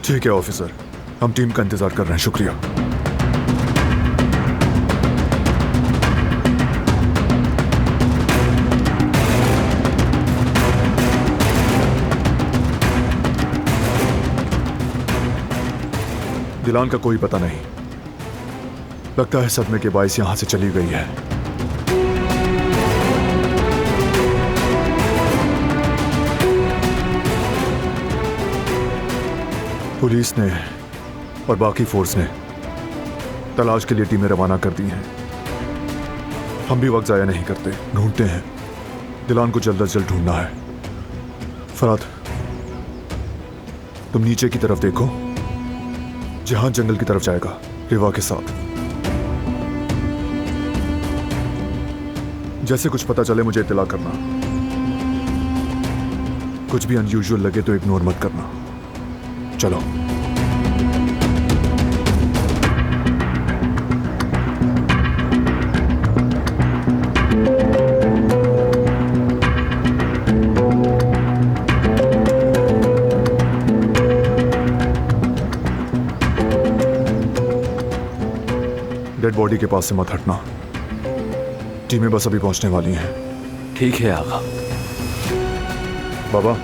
ठीक है ऑफिसर, हम टीम का इंतजार कर रहे हैं। शुक्रिया। दिलान का कोई पता नहीं, लगता है सदमे के बायस यहां से चली गई है। पुलिस ने और बाकी फोर्स ने तलाश के लिए टीमें रवाना कर दी हैं। हम भी वक्त जाया नहीं करते, ढूंढते हैं। दिलान को जल्द अज जल्द ढूंढना है। फराद, तुम नीचे की तरफ देखो, जहां जंगल की तरफ जाएगा रिवा के साथ। जैसे कुछ पता चले मुझे इत्तला करना। कुछ भी अनयूजुअल लगे तो इग्नोर मत करना। चलो। डेड बॉडी के पास से मत हटना। टीमें बस अभी पहुंचने वाली हैं। ठीक है आगा। बाबा,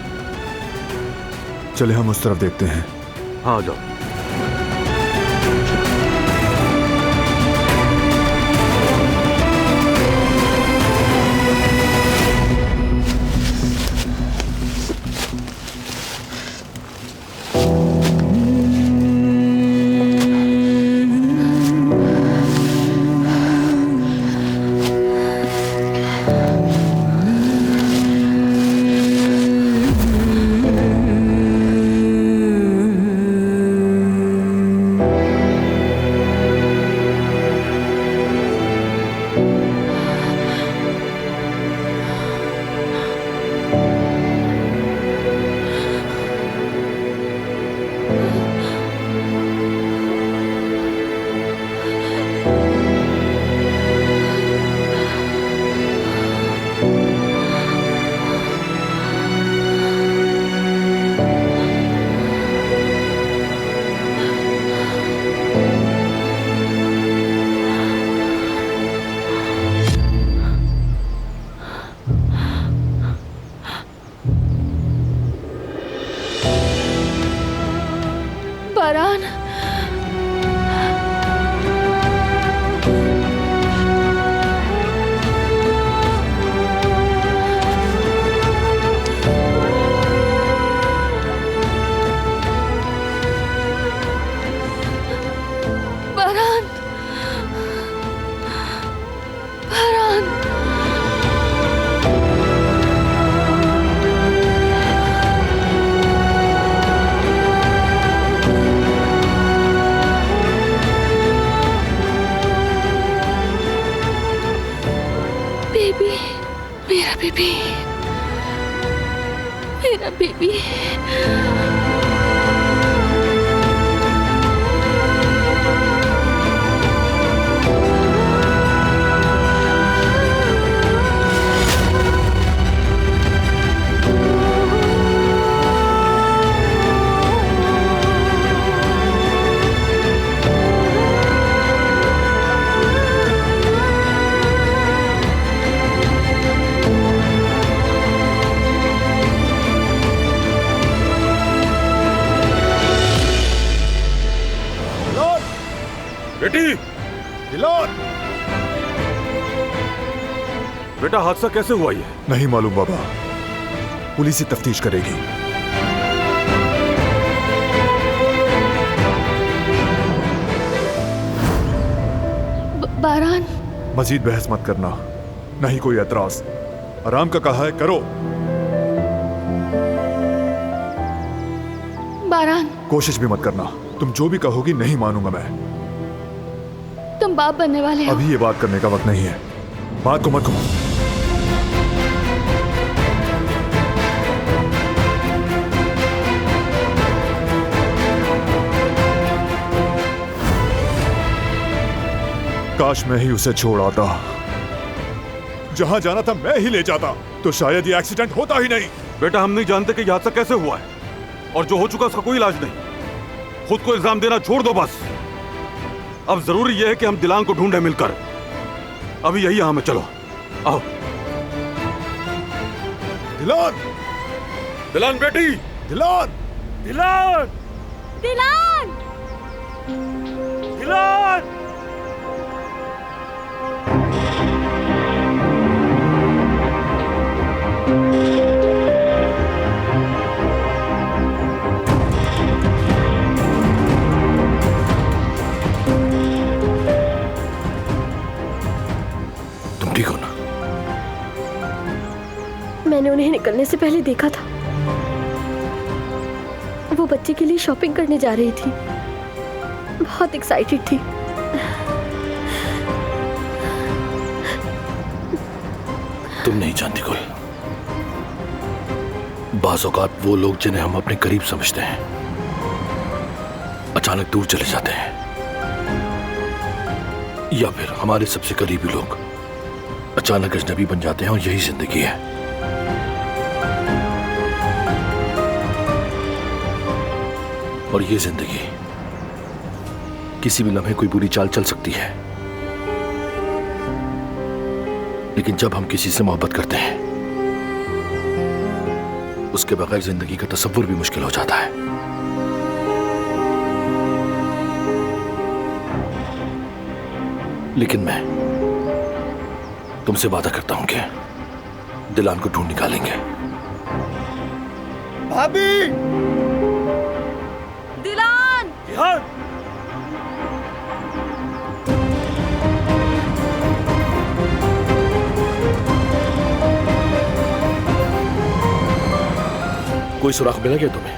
चले हम उस तरफ देखते हैं। हाँ जाओ। बारान, बारान, बारान। बेबी, मेरा बेबी, मेरा बेबी। बेटी, दिलान! बेटा हादसा कैसे हुआ ये? नहीं मालूम बाबा, पुलिस ही तफ्तीश करेगी। बारान, मजीद बहस मत करना, नहीं कोई एतराज। आराम का कहा है, करो। बारान, कोशिश भी मत करना। तुम जो भी कहोगी नहीं मानूंगा मैं। तुम बाप बनने वाले हो। अभी ये बात करने का वक्त नहीं है। बात को मत घुमाओ। काश मैं ही उसे छोड़ आता। जहां जाना था मैं ही ले जाता, तो शायद ये एक्सीडेंट होता ही नहीं। बेटा हम नहीं जानते कि ये हादसा कैसे हुआ है, और जो हो चुका उसका कोई इलाज नहीं। खुद को इल्जाम देना छोड़ दो बस। अब जरूरी यह है कि हम दिलान को ढूंढे मिलकर। अभी यही हमें, चलो आओ। दिलान, दिलान बेटी, दिलान, दिलान, दिलान! दिलान। तुम ठीक हो ना? मैंने उन्हें निकलने से पहले देखा था। वो बच्चे के लिए शॉपिंग करने जा रही थी। बहुत एक्साइटेड थी। तुम नहीं जानती कोई। बाज़ औक़ात वो लोग जिन्हें हम अपने करीब समझते हैं अचानक दूर चले जाते हैं, या फिर हमारे सबसे करीबी लोग अचानक अजनबी बन जाते हैं, और यही जिंदगी है। और ये जिंदगी किसी भी लम्हे कोई बुरी चाल चल सकती है, लेकिन जब हम किसी से मोहब्बत करते हैं उसके बगैर जिंदगी का तसव्वुर भी मुश्किल हो जाता है। लेकिन मैं तुमसे वादा करता हूं कि दिलान को ढूंढ निकालेंगे। भाभी, दिलान! कोई सुराग मिला क्या तुम्हें?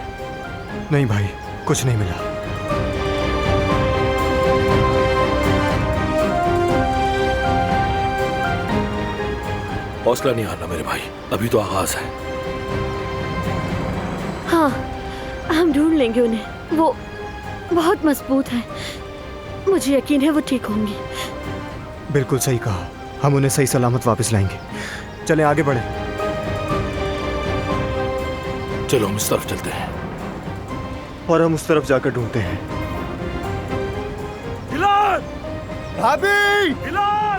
नहीं भाई, कुछ नहीं मिला। हौसला नहीं हारना मेरे भाई, अभी तो आगाज है। हाँ, हम ढूंढ लेंगे उन्हें। वो बहुत मजबूत है। मुझे यकीन है वो ठीक होंगी। बिल्कुल सही कहा, हम उन्हें सही सलामत वापस लाएंगे। चलें आगे बढ़े। चलो हम इस तरफ चलते हैं। और हम उस तरफ जाकर ढूंढते हैं। दिलान! भाभी, दिलान!